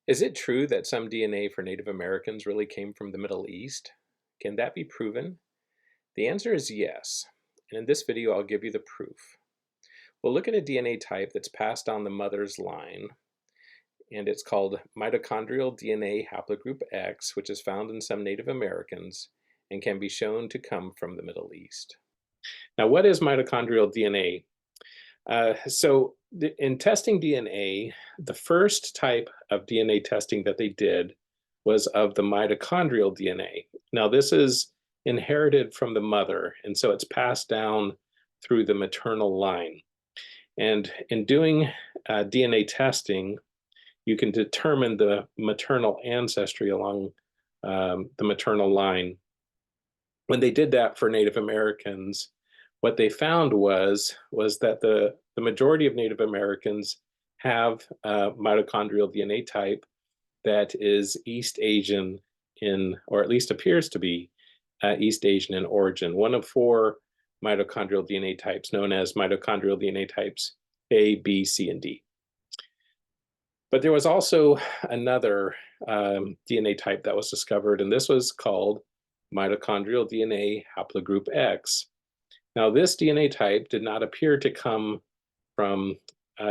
Is it true that some DNA for Native Americans really came from the Middle East? Can that be proven? The answer is yes. And in this video, I'll give you the proof. We'll look at a DNA type that's passed down the mother's line, and it's called mitochondrial DNA haplogroup X, which is found in some Native Americans and can be shown to come from the Middle East. Now, what is mitochondrial DNA? In testing DNA, the first type of DNA testing that they did was of the mitochondrial DNA. Now, this is inherited from the mother, and so it's passed down through the maternal line. And in doing DNA testing, you can determine the maternal ancestry along the maternal line. When they did that for Native Americans, what they found was that the majority of Native Americans have a mitochondrial DNA type that is East Asian or at least appears to be East Asian in origin. One of four mitochondrial DNA types known as mitochondrial DNA types A, B, C, and D. But there was also another DNA type that was discovered, and this was called mitochondrial DNA haplogroup X. Now, this DNA type did not appear to come from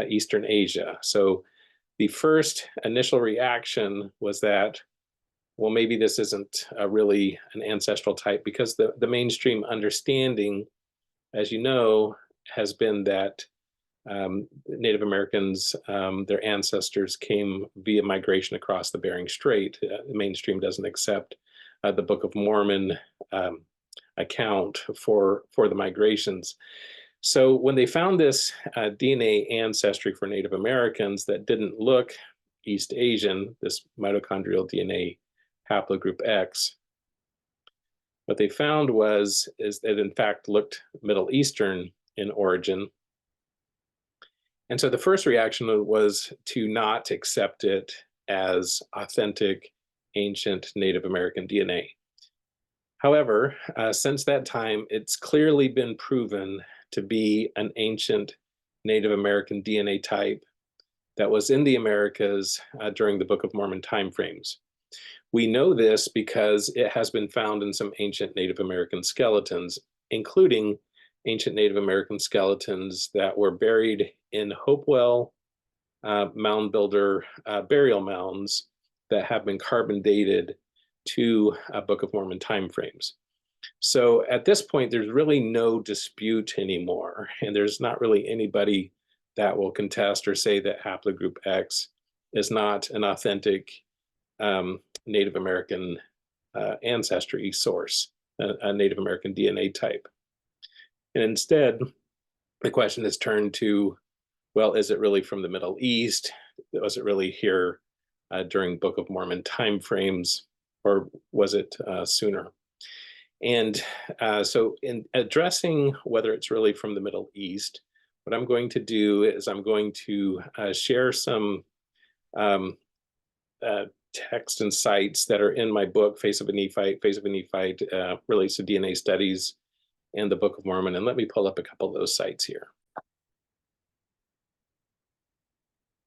Eastern Asia. So the first initial reaction was that, well, maybe this isn't really an ancestral type, because the mainstream understanding, as you know, has been that Native Americans, their ancestors came via migration across the Bering Strait. The mainstream doesn't accept the Book of Mormon account for the migrations. So when they found this DNA ancestry for Native Americans that didn't look East Asian, this mitochondrial DNA haplogroup X, what they found is that in fact looked Middle Eastern in origin. And so the first reaction was to not accept it as authentic, ancient Native American DNA. However, since that time, it's clearly been proven to be an ancient Native American DNA type that was in the Americas during the Book of Mormon timeframes. We know this because it has been found in some ancient Native American skeletons, including ancient Native American skeletons that were buried in Hopewell mound builder burial mounds that have been carbon dated to Book of Mormon timeframes. So at this point, there's really no dispute anymore, and there's not really anybody that will contest or say that haplogroup X is not an authentic Native American ancestry source, a Native American DNA type. And instead, the question is turned to, well, is it really from the Middle East? Was it really here during Book of Mormon timeframes, or was it sooner? And so in addressing whether it's really from the Middle East, what I'm going to do is I'm going to share some text and sites that are in my book, Face of a Nephite. Face of a Nephite relates to DNA studies and the Book of Mormon. And let me pull up a couple of those sites here.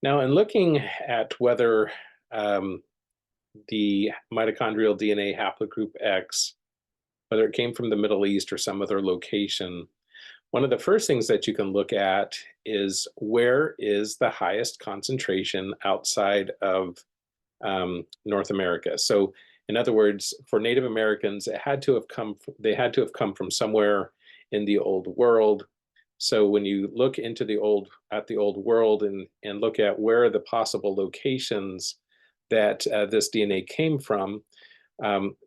Now, in looking at whether the mitochondrial DNA haplogroup X, whether it came from the Middle East or some other location, one of the first things that you can look at is where is the highest concentration outside of North America. So in other words, for Native Americans, they had to have come from somewhere in the Old World. So when you look into the Old World and look at where are the possible locations that this DNA came from,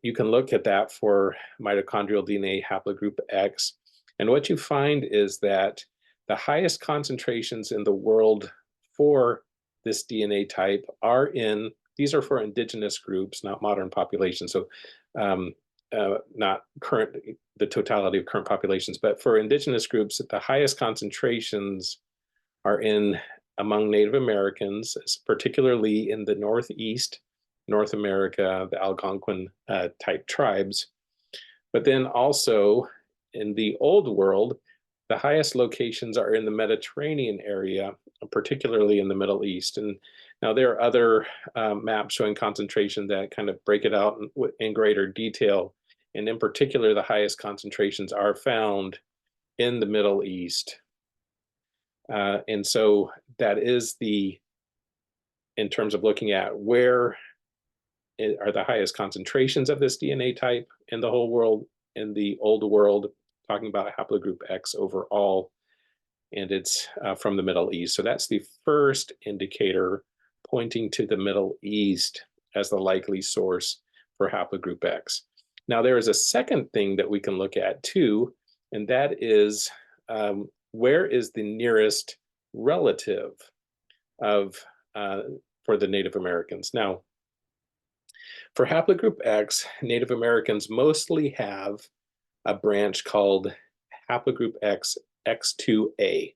you can look at that for mitochondrial DNA haplogroup X. And what you find is that the highest concentrations in the world for this DNA type are these are for indigenous groups, not modern populations. So not the totality of current populations, but for indigenous groups, the highest concentrations are among Native Americans, particularly in the Northeast, North America, the Algonquin type tribes. But then also in the Old World, the highest locations are in the Mediterranean area, particularly in the Middle East. And Now, there are other maps showing concentration that kind of break it out in greater detail. And in particular, the highest concentrations are found in the Middle East. And so that is in terms of looking at where are the highest concentrations of this DNA type in the whole world, in the old world, talking about haplogroup X overall, and it's from the Middle East. So that's the first indicator pointing to the Middle East as the likely source for haplogroup X. Now, there is a second thing that we can look at too, and that is where is the nearest relative of for the Native Americans. Now, for haplogroup X, Native Americans mostly have a branch called haplogroup X, X2A.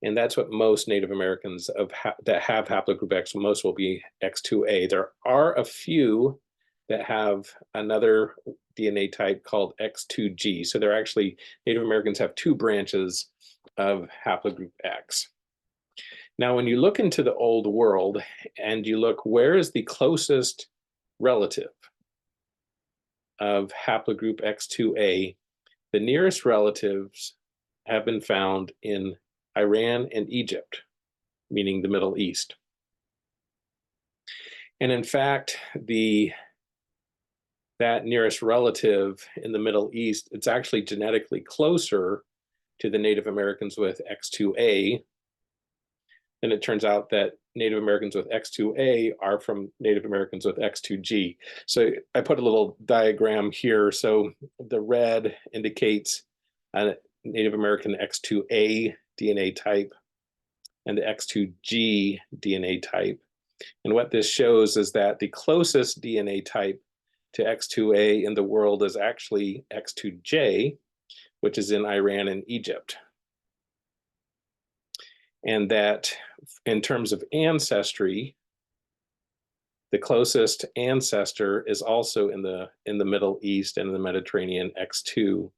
And that's what most Native Americans that have haplogroup X, most will be X2A. There are a few that have another DNA type called X2G. So they're actually, Native Americans have two branches of haplogroup X. Now, when you look into the old world and you look, where is the closest relative of haplogroup X2A, the nearest relatives have been found in Iran and Egypt, meaning the Middle East. And in fact, that nearest relative in the Middle East, it's actually genetically closer to the Native Americans with X2A. And it turns out that Native Americans with X2A are from Native Americans with X2G. So I put a little diagram here. So the red indicates a Native American X2A DNA type and the X2G DNA type. And what this shows is that the closest DNA type to X2A in the world is actually X2J, which is in Iran and Egypt. And that in terms of ancestry, the closest ancestor is also in the Middle East and the Mediterranean, X2.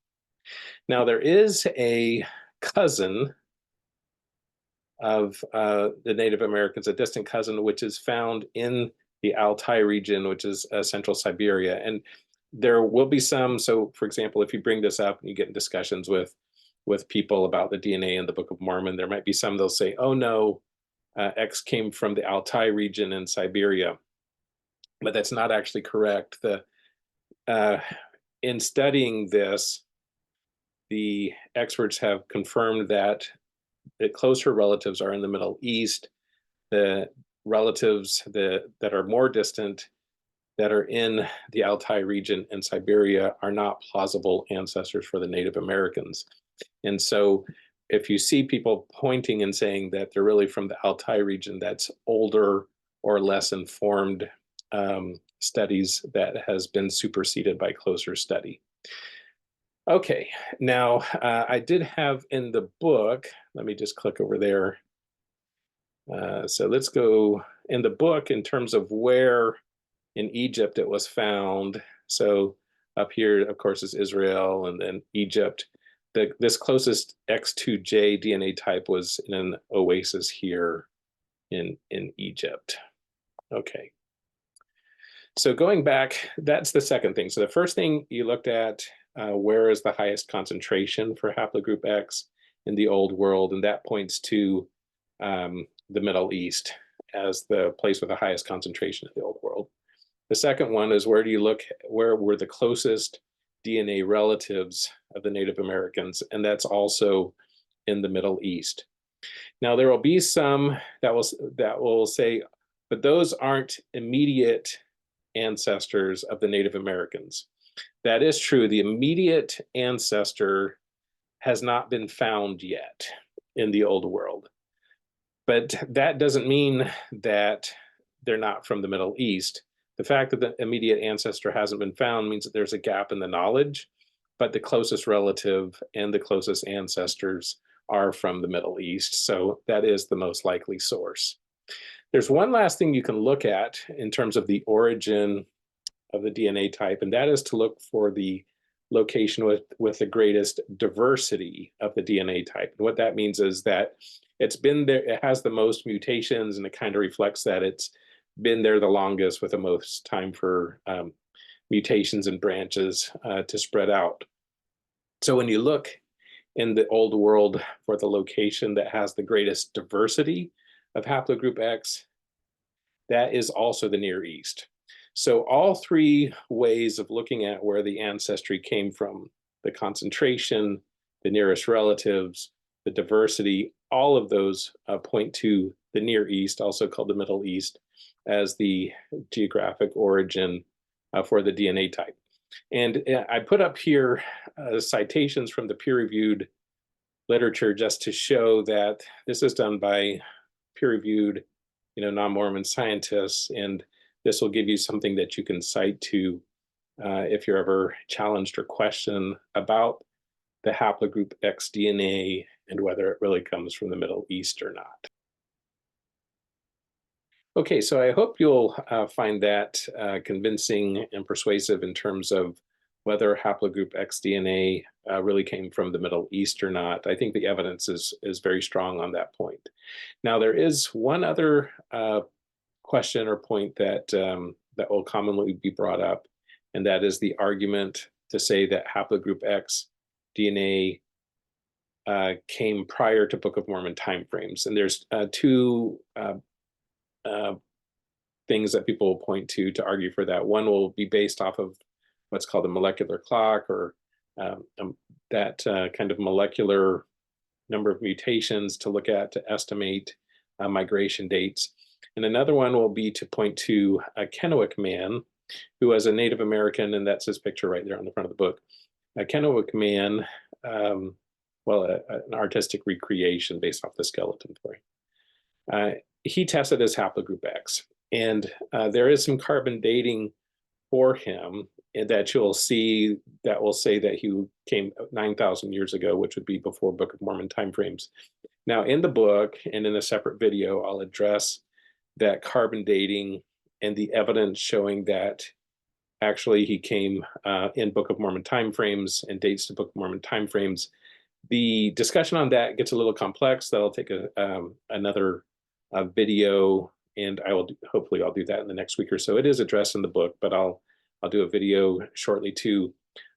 Now, there is a cousin of the Native Americans, a distant cousin, which is found in the Altai region, which is central Siberia. And there will be some, so for example, if you bring this up and you get in discussions with people about the DNA in the Book of Mormon, there might be some they'll say, oh no, X came from the Altai region in Siberia. But that's not actually correct. In studying this, the experts have confirmed that the closer relatives are in the Middle East. The relatives that are more distant, that are in the Altai region in Siberia, are not plausible ancestors for the Native Americans. And so if you see people pointing and saying that they're really from the Altai region, that's older or less informed studies that has been superseded by closer study. Okay, now I did have in the book, let me just click over there. So let's go in the book in terms of where in Egypt it was found. So up here, of course, is Israel and then Egypt. This closest X2J DNA type was in an oasis here in Egypt. Okay. So going back, that's the second thing. So the first thing you looked at, where is the highest concentration for haplogroup X in the old world? And that points to the Middle East as the place with the highest concentration in the old world. The second one is, where do you look, where were the closest DNA relatives of the Native Americans? And that's also in the Middle East. Now, there will be some that will say, but those aren't immediate ancestors of the Native Americans. That is true. The immediate ancestor has not been found yet in the old world. But that doesn't mean that they're not from the Middle East. The fact that the immediate ancestor hasn't been found means that there's a gap in the knowledge, but the closest relative and the closest ancestors are from the Middle East. So that is the most likely source. There's one last thing you can look at in terms of the origin of the DNA type, and that is to look for the location with the greatest diversity of the DNA type. And what that means is that it's been there, it has the most mutations, and it kind of reflects that it's been there the longest with the most time for mutations and branches to spread out. So when you look in the old world for the location that has the greatest diversity of haplogroup X, that is also the Near East. So all three ways of looking at where the ancestry came from, the concentration, the nearest relatives, the diversity, all of those point to the Near East, also called the Middle East, as the geographic origin for the DNA type. And I put up here citations from the peer-reviewed literature just to show that this is done by peer-reviewed, non-Mormon scientists, and this will give you something that you can cite to if you're ever challenged or questioned about the haplogroup X DNA and whether it really comes from the Middle East or not. Okay, so I hope you'll find that convincing and persuasive in terms of whether haplogroup X DNA really came from the Middle East or not. I think the evidence is very strong on that point. Now, there is one other question or point that that will commonly be brought up, and that is the argument to say that haplogroup X DNA came prior to Book of Mormon timeframes. And there's two things that people will point to argue for that. One will be based off of what's called a molecular clock, or that kind of molecular number of mutations to look at to estimate migration dates. And another one will be to point to a Kennewick man who was a Native American, and that's his picture right there on the front of the book. A Kennewick man, an artistic recreation based off the skeleton for him. He tested as haplogroup X, and there is some carbon dating for him that you'll see that will say that he came 9,000 years ago, which would be before Book of Mormon timeframes. Now, in the book and in a separate video, I'll address that carbon dating and the evidence showing that actually he came in Book of Mormon timeframes and dates to Book of Mormon timeframes. The discussion on that gets a little complex. That'll take another video, and hopefully I'll do that in the next week or so. It is addressed in the book, but I'll do a video shortly to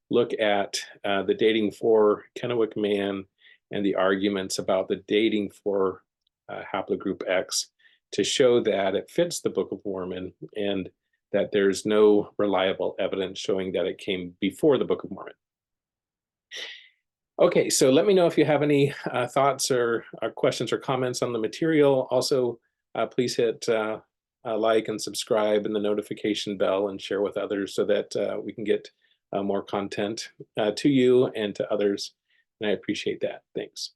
look at the dating for Kennewick man and the arguments about the dating for haplogroup X to show that it fits the Book of Mormon and that there's no reliable evidence showing that it came before the Book of Mormon. Okay, so let me know if you have any thoughts or questions or comments on the material. Also, please hit like and subscribe and the notification bell and share with others so that we can get more content to you and to others. And I appreciate that. Thanks.